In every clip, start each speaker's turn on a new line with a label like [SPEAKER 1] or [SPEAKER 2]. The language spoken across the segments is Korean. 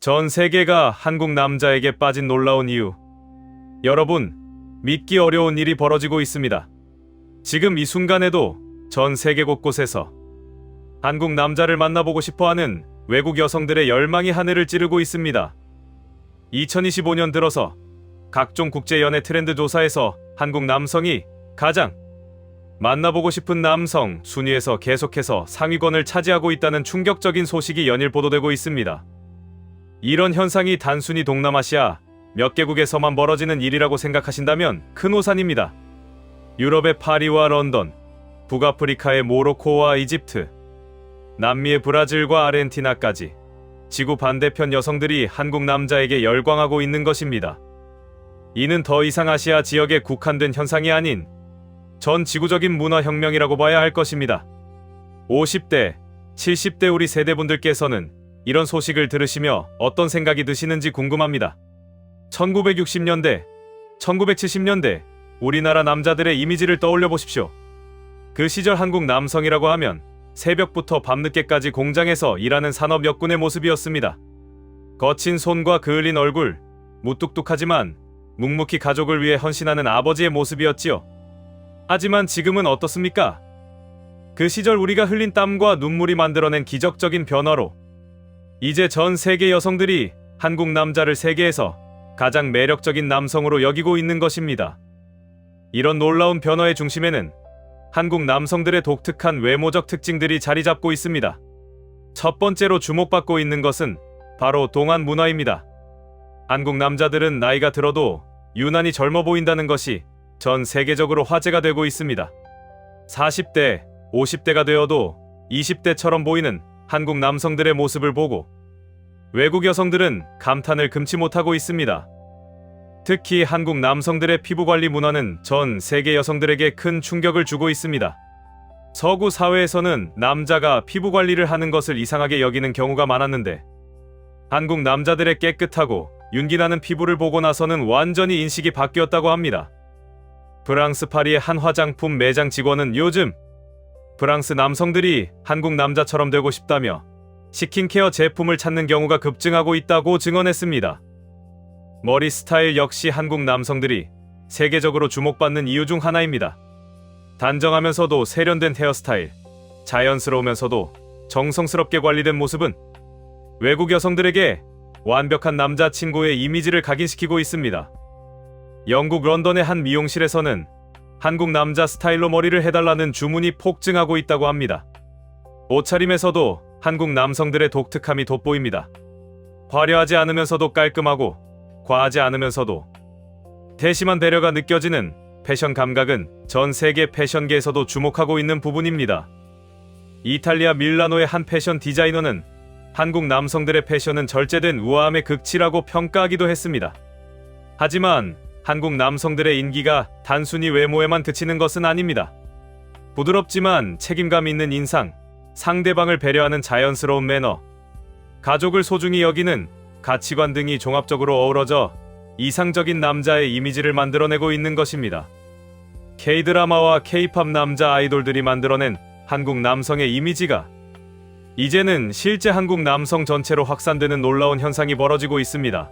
[SPEAKER 1] 전 세계가 한국 남자에게 빠진 놀라운 이유. 여러분, 믿기 어려운 일이 벌어지고 있습니다. 지금 이 순간에도 전 세계 곳곳에서 한국 남자를 만나보고 싶어하는 외국 여성들의 열망이 하늘을 찌르고 있습니다. 2025년 들어서 각종 국제 연애 트렌드 조사에서 한국 남성이 가장 만나보고 싶은 남성 순위에서 계속해서 상위권을 차지하고 있다는 충격적인 소식이 연일 보도되고 있습니다. 이런 현상이 단순히 동남아시아 몇 개국에서만 벌어지는 일이라고 생각하신다면 큰 오산입니다. 유럽의 파리와 런던, 북아프리카의 모로코와 이집트, 남미의 브라질과 아르헨티나까지 지구 반대편 여성들이 한국 남자에게 열광하고 있는 것입니다. 이는 더 이상 아시아 지역에 국한된 현상이 아닌 전 지구적인 문화혁명이라고 봐야 할 것입니다. 50대, 70대 우리 세대분들께서는 이런 소식을 들으시며 어떤 생각이 드시는지 궁금합니다. 1960년대, 1970년대 우리나라 남자들의 이미지를 떠올려 보십시오. 그 시절 한국 남성이라고 하면 새벽부터 밤늦게까지 공장에서 일하는 산업 여군의 모습이었습니다. 거친 손과 그을린 얼굴, 무뚝뚝하지만 묵묵히 가족을 위해 헌신하는 아버지의 모습이었지요. 하지만 지금은 어떻습니까? 그 시절 우리가 흘린 땀과 눈물이 만들어낸 기적적인 변화로 이제 전 세계 여성들이 한국 남자를 세계에서 가장 매력적인 남성으로 여기고 있는 것입니다. 이런 놀라운 변화의 중심에는 한국 남성들의 독특한 외모적 특징들이 자리 잡고 있습니다. 첫 번째로 주목받고 있는 것은 바로 동안 문화입니다. 한국 남자들은 나이가 들어도 유난히 젊어 보인다는 것이 전 세계적으로 화제가 되고 있습니다. 40대, 50대가 되어도 20대처럼 보이는 한국 남성들의 모습을 보고 외국 여성들은 감탄을 금치 못하고 있습니다. 특히 한국 남성들의 피부관리 문화는 전 세계 여성들에게 큰 충격을 주고 있습니다. 서구 사회에서는 남자가 피부관리를 하는 것을 이상하게 여기는 경우가 많았는데 한국 남자들의 깨끗하고 윤기나는 피부를 보고 나서는 완전히 인식이 바뀌었다고 합니다. 프랑스 파리의 한 화장품 매장 직원은 요즘 프랑스 남성들이 한국 남자처럼 되고 싶다며 스킨케어 제품을 찾는 경우가 급증하고 있다고 증언했습니다. 머리 스타일 역시 한국 남성들이 세계적으로 주목받는 이유 중 하나입니다. 단정하면서도 세련된 헤어스타일, 자연스러우면서도 정성스럽게 관리된 모습은 외국 여성들에게 완벽한 남자친구의 이미지를 각인시키고 있습니다. 영국 런던의 한 미용실에서는 한국 남자 스타일로 머리를 해달라는 주문이 폭증하고 있다고 합니다. 옷차림에서도 한국 남성들의 독특함이 돋보입니다. 화려하지 않으면서도 깔끔하고 과하지 않으면서도 대심한 배려가 느껴지는 패션 감각은 전 세계 패션계에서도 주목하고 있는 부분입니다. 이탈리아 밀라노의 한 패션 디자이너는 한국 남성들의 패션은 절제된 우아함의 극치라고 평가하기도 했습니다. 하지만 한국 남성들의 인기가 단순히 외모에만 그치는 것은 아닙니다. 부드럽지만 책임감 있는 인상, 상대방을 배려하는 자연스러운 매너, 가족을 소중히 여기는 가치관 등이 종합적으로 어우러져 이상적인 남자의 이미지를 만들어내고 있는 것입니다. K-드라마와 K-팝 남자 아이돌들이 만들어낸 한국 남성의 이미지가 이제는 실제 한국 남성 전체로 확산되는 놀라운 현상이 벌어지고 있습니다.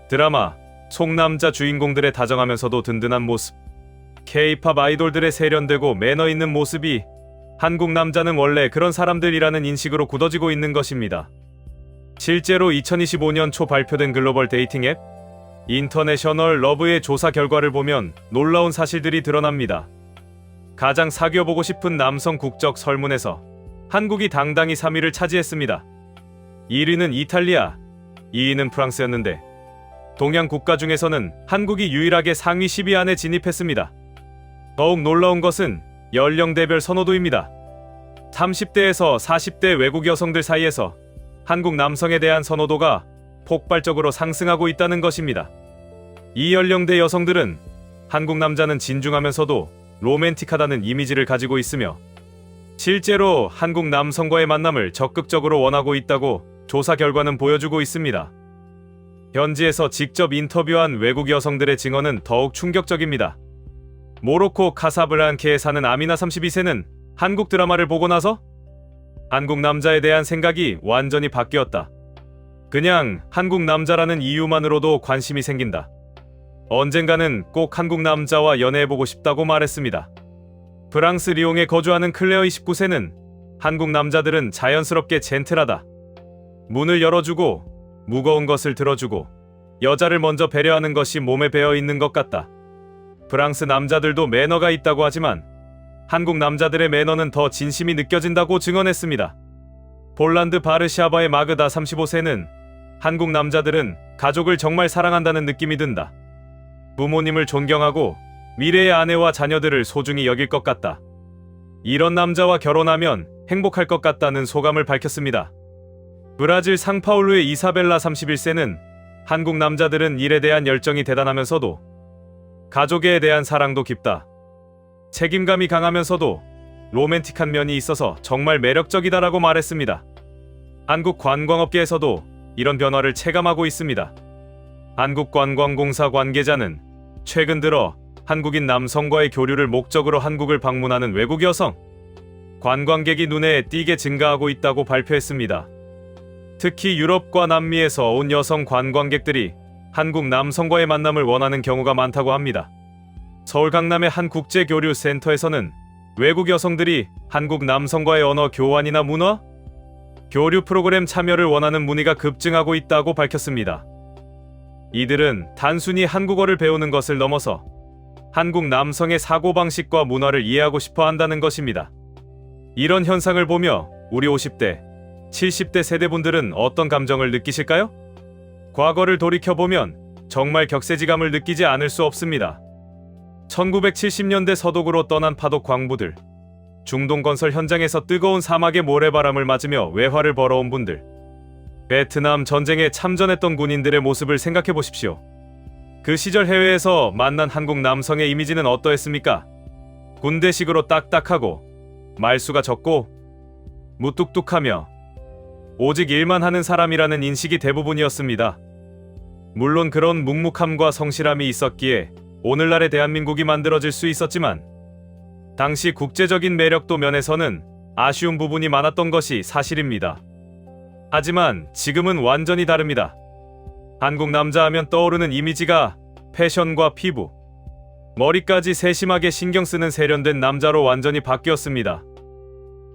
[SPEAKER 1] 드라마 속남자 주인공들의 다정하면서도 든든한 모습, K-팝 아이돌들의 세련되고 매너 있는 모습이 한국 남자는 원래 그런 사람들이라는 인식으로 굳어지고 있는 것입니다. 실제로 2025년 초 발표된 글로벌 데이팅 앱 인터내셔널 러브의 조사 결과를 보면 놀라운 사실들이 드러납니다. 가장 사귀어보고 싶은 남성 국적 설문에서 한국이 당당히 3위를 차지했습니다. 1위는 이탈리아, 2위는 프랑스였는데 동양 국가 중에서는 한국이 유일하게 상위 10위 안에 진입했습니다. 더욱 놀라운 것은 연령대별 선호도입니다. 30대에서 40대 외국 여성들 사이에서 한국 남성에 대한 선호도가 폭발적으로 상승하고 있다는 것입니다. 이 연령대 여성들은 한국 남자는 진중하면서도 로맨틱하다는 이미지를 가지고 있으며 실제로 한국 남성과의 만남을 적극적으로 원하고 있다고 조사 결과는 보여주고 있습니다. 현지에서 직접 인터뷰한 외국 여성들의 증언은 더욱 충격적입니다. 모로코 카사블랑케에 사는 아미나 32세는 한국 드라마를 보고 나서 한국 남자에 대한 생각이 완전히 바뀌었다. 그냥 한국 남자라는 이유만으로도 관심이 생긴다. 언젠가는 꼭 한국 남자와 연애해보고 싶다고 말했습니다. 프랑스 리옹에 거주하는 클레어 29세는 한국 남자들은 자연스럽게 젠틀하다. 문을 열어주고 무거운 것을 들어주고 여자를 먼저 배려하는 것이 몸에 배어 있는 것 같다. 프랑스 남자들도 매너가 있다고 하지만 한국 남자들의 매너는 더 진심이 느껴진다고 증언했습니다. 폴란드 바르샤바의 마그다 35세는 한국 남자들은 가족을 정말 사랑한다는 느낌이 든다. 부모님을 존경하고 미래의 아내와 자녀들을 소중히 여길 것 같다. 이런 남자와 결혼하면 행복할 것 같다는 소감을 밝혔습니다. 브라질 상파울루의 이사벨라 31세는 한국 남자들은 일에 대한 열정이 대단하면서도 가족에 대한 사랑도 깊다. 책임감이 강하면서도 로맨틱한 면이 있어서 정말 매력적이다라고 말했습니다. 한국 관광업계에서도 이런 변화를 체감하고 있습니다. 한국관광공사 관계자는 최근 들어 한국인 남성과의 교류를 목적으로 한국을 방문하는 외국 여성 관광객이 눈에 띄게 증가하고 있다고 발표했습니다. 특히 유럽과 남미에서 온 여성 관광객들이 한국 남성과의 만남을 원하는 경우가 많다고 합니다. 서울 강남의 한 국제교류센터에서는 외국 여성들이 한국 남성과의 언어 교환이나 문화, 교류 프로그램 참여를 원하는 문의가 급증하고 있다고 밝혔습니다. 이들은 단순히 한국어를 배우는 것을 넘어서 한국 남성의 사고방식과 문화를 이해하고 싶어 한다는 것입니다. 이런 현상을 보며 우리 50대, 70대 세대분들은 어떤 감정을 느끼실까요? 과거를 돌이켜보면 정말 격세지감을 느끼지 않을 수 없습니다. 1970년대 서독으로 떠난 파독 광부들, 중동 건설 현장에서 뜨거운 사막의 모래바람을 맞으며 외화를 벌어온 분들, 베트남 전쟁에 참전했던 군인들의 모습을 생각해 보십시오. 그 시절 해외에서 만난 한국 남성의 이미지는 어떠했습니까? 군대식으로 딱딱하고 말수가 적고 무뚝뚝하며 오직 일만 하는 사람이라는 인식이 대부분이었습니다. 물론 그런 묵묵함과 성실함이 있었기에 오늘날의 대한민국이 만들어질 수 있었지만 당시 국제적인 매력도 면에서는 아쉬운 부분이 많았던 것이 사실입니다. 하지만 지금은 완전히 다릅니다. 한국 남자 하면 떠오르는 이미지가 패션과 피부, 머리까지 세심하게 신경 쓰는 세련된 남자로 완전히 바뀌었습니다.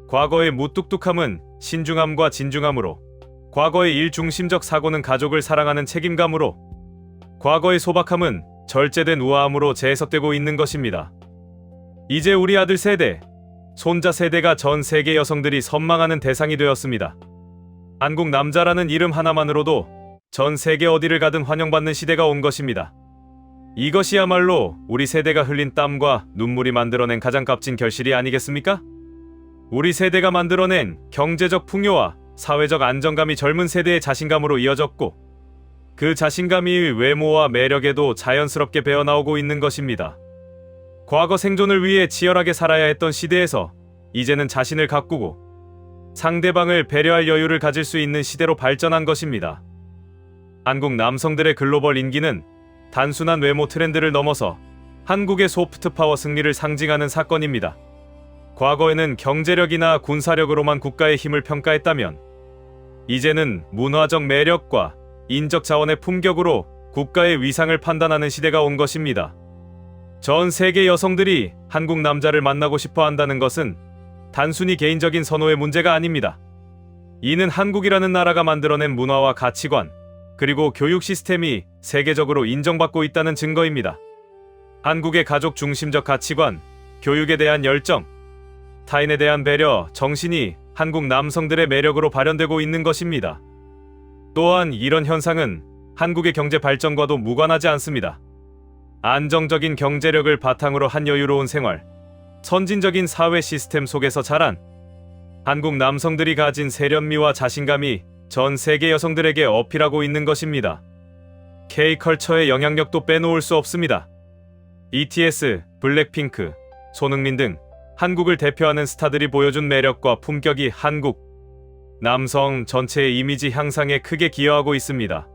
[SPEAKER 1] 과거의 무뚝뚝함은 신중함과 진중함으로, 과거의 일중심적 사고는 가족을 사랑하는 책임감으로, 과거의 소박함은 절제된 우아함으로 재해석되고 있는 것입니다. 이제 우리 아들 세대, 손자 세대가 전 세계 여성들이 선망하는 대상이 되었습니다. 한국 남자라는 이름 하나만으로도 전 세계 어디를 가든 환영받는 시대가 온 것입니다. 이것이야말로 우리 세대가 흘린 땀과 눈물이 만들어낸 가장 값진 결실이 아니겠습니까? 우리 세대가 만들어낸 경제적 풍요와 사회적 안정감이 젊은 세대의 자신감으로 이어졌고, 그 자신감이 외모와 매력에도 자연스럽게 배어나오고 있는 것입니다. 과거 생존을 위해 치열하게 살아야 했던 시대에서 이제는 자신을 가꾸고 상대방을 배려할 여유를 가질 수 있는 시대로 발전한 것입니다. 한국 남성들의 글로벌 인기는 단순한 외모 트렌드를 넘어서 한국의 소프트 파워 승리를 상징하는 사건입니다. 과거에는 경제력이나 군사력으로만 국가의 힘을 평가했다면 이제는 문화적 매력과 인적 자원의 품격으로 국가의 위상을 판단하는 시대가 온 것입니다. 전 세계 여성들이 한국 남자를 만나고 싶어 한다는 것은 단순히 개인적인 선호의 문제가 아닙니다. 이는 한국이라는 나라가 만들어낸 문화와 가치관, 그리고 교육 시스템이 세계적으로 인정받고 있다는 증거입니다. 한국의 가족 중심적 가치관, 교육에 대한 열정, 타인에 대한 배려, 정신이 한국 남성들의 매력으로 발현되고 있는 것입니다. 또한 이런 현상은 한국의 경제 발전과도 무관하지 않습니다. 안정적인 경제력을 바탕으로 한 여유로운 생활, 선진적인 사회 시스템 속에서 자란 한국 남성들이 가진 세련미와 자신감이 전 세계 여성들에게 어필하고 있는 것입니다. K-컬처의 영향력도 빼놓을 수 없습니다. BTS, 블랙핑크, 손흥민 등 한국을 대표하는 스타들이 보여준 매력과 품격이 한국 남성 전체의 이미지 향상에 크게 기여하고 있습니다.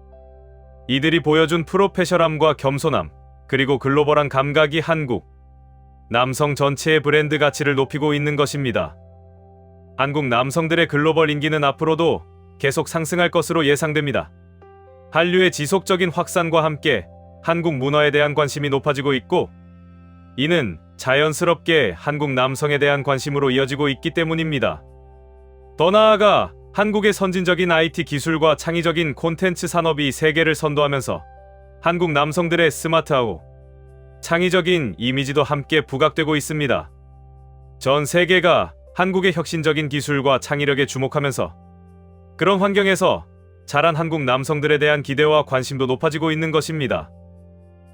[SPEAKER 1] 이들이 보여준 프로페셔널함과 겸손함, 그리고 글로벌한 감각이 한국 남성 전체의 브랜드 가치를 높이고 있는 것입니다. 한국 남성들의 글로벌 인기는 앞으로도 계속 상승할 것으로 예상됩니다. 한류의 지속적인 확산과 함께 한국 문화에 대한 관심이 높아지고 있고, 이는 자연스럽게 한국 남성에 대한 관심으로 이어지고 있기 때문입니다. 더 나아가 한국의 선진적인 IT 기술과 창의적인 콘텐츠 산업이 세계를 선도하면서 한국 남성들의 스마트하고 창의적인 이미지도 함께 부각되고 있습니다. 전 세계가 한국의 혁신적인 기술과 창의력에 주목하면서 그런 환경에서 자란 한국 남성들에 대한 기대와 관심도 높아지고 있는 것입니다.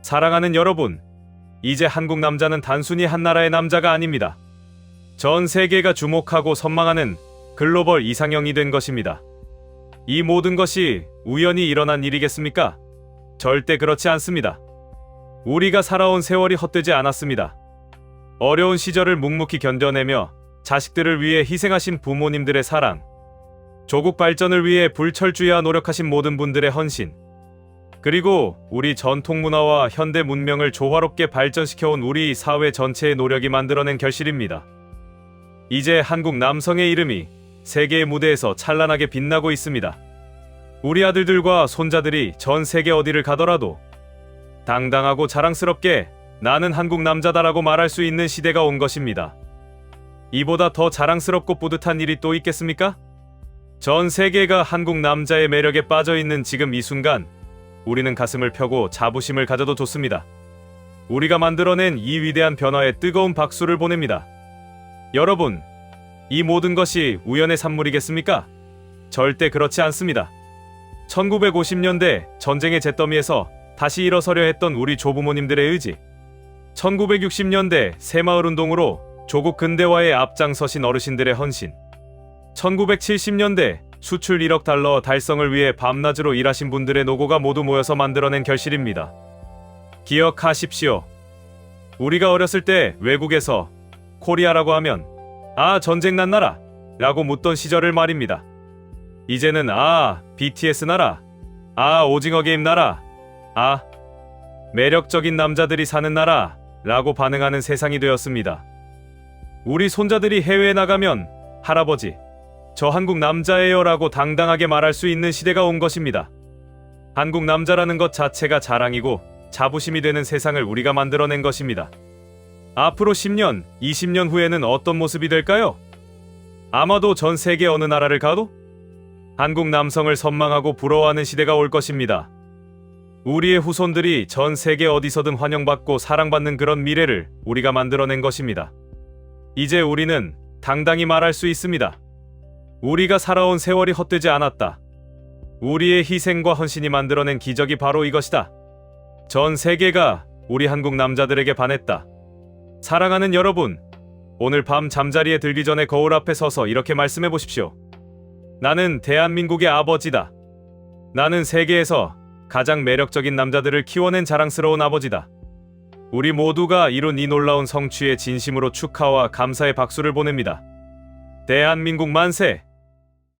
[SPEAKER 1] 사랑하는 여러분, 이제 한국 남자는 단순히 한 나라의 남자가 아닙니다. 전 세계가 주목하고 선망하는 글로벌 이상형이 된 것입니다. 이 모든 것이 우연히 일어난 일이겠습니까? 절대 그렇지 않습니다. 우리가 살아온 세월이 헛되지 않았습니다. 어려운 시절을 묵묵히 견뎌내며 자식들을 위해 희생하신 부모님들의 사랑, 조국 발전을 위해 불철주야 노력하신 모든 분들의 헌신, 그리고 우리 전통 문화와 현대 문명을 조화롭게 발전시켜온 우리 사회 전체의 노력이 만들어낸 결실입니다. 이제 한국 남성의 이름이 세계의 무대에서 찬란하게 빛나고 있습니다. 우리 아들들과 손자들이 전 세계 어디를 가더라도 당당하고 자랑스럽게 나는 한국 남자다라고 말할 수 있는 시대가 온 것입니다. 이보다 더 자랑스럽고 뿌듯한 일이 또 있겠습니까? 전 세계가 한국 남자의 매력에 빠져 있는 지금 이 순간, 우리는 가슴을 펴고 자부심을 가져도 좋습니다. 우리가 만들어낸 이 위대한 변화에 뜨거운 박수를 보냅니다. 여러분, 이 모든 것이 우연의 산물이겠습니까? 절대 그렇지 않습니다. 1950년대 전쟁의 잿더미에서 다시 일어서려 했던 우리 조부모님들의 의지, 1960년대 새마을운동으로 조국 근대화에 앞장서신 어르신들의 헌신, 1970년대 수출 1억 달러 달성을 위해 밤낮으로 일하신 분들의 노고가 모두 모여서 만들어낸 결실입니다. 기억하십시오. 우리가 어렸을 때 외국에서 코리아라고 하면 아, 전쟁 난 나라 라고 묻던 시절을 말입니다. 이제는 아, BTS 나라, 아, 오징어 게임 나라, 아, 매력적인 남자들이 사는 나라 라고 반응하는 세상이 되었습니다. 우리 손자들이 해외에 나가면 할아버지, 저 한국 남자예요 라고 당당하게 말할 수 있는 시대가 온 것입니다. 한국 남자라는 것 자체가 자랑이고 자부심이 되는 세상을 우리가 만들어낸 것입니다. 앞으로 10년, 20년 후에는 어떤 모습이 될까요? 아마도 전 세계 어느 나라를 가도 한국 남성을 선망하고 부러워하는 시대가 올 것입니다. 우리의 후손들이 전 세계 어디서든 환영받고 사랑받는 그런 미래를 우리가 만들어낸 것입니다. 이제 우리는 당당히 말할 수 있습니다. 우리가 살아온 세월이 헛되지 않았다. 우리의 희생과 헌신이 만들어낸 기적이 바로 이것이다. 전 세계가 우리 한국 남자들에게 반했다. 사랑하는 여러분, 오늘 밤 잠자리에 들기 전에 거울 앞에 서서 이렇게 말씀해 보십시오. 나는 대한민국의 아버지다. 나는 세계에서 가장 매력적인 남자들을 키워낸 자랑스러운 아버지다. 우리 모두가 이룬 이 놀라운 성취에 진심으로 축하와 감사의 박수를 보냅니다. 대한민국 만세!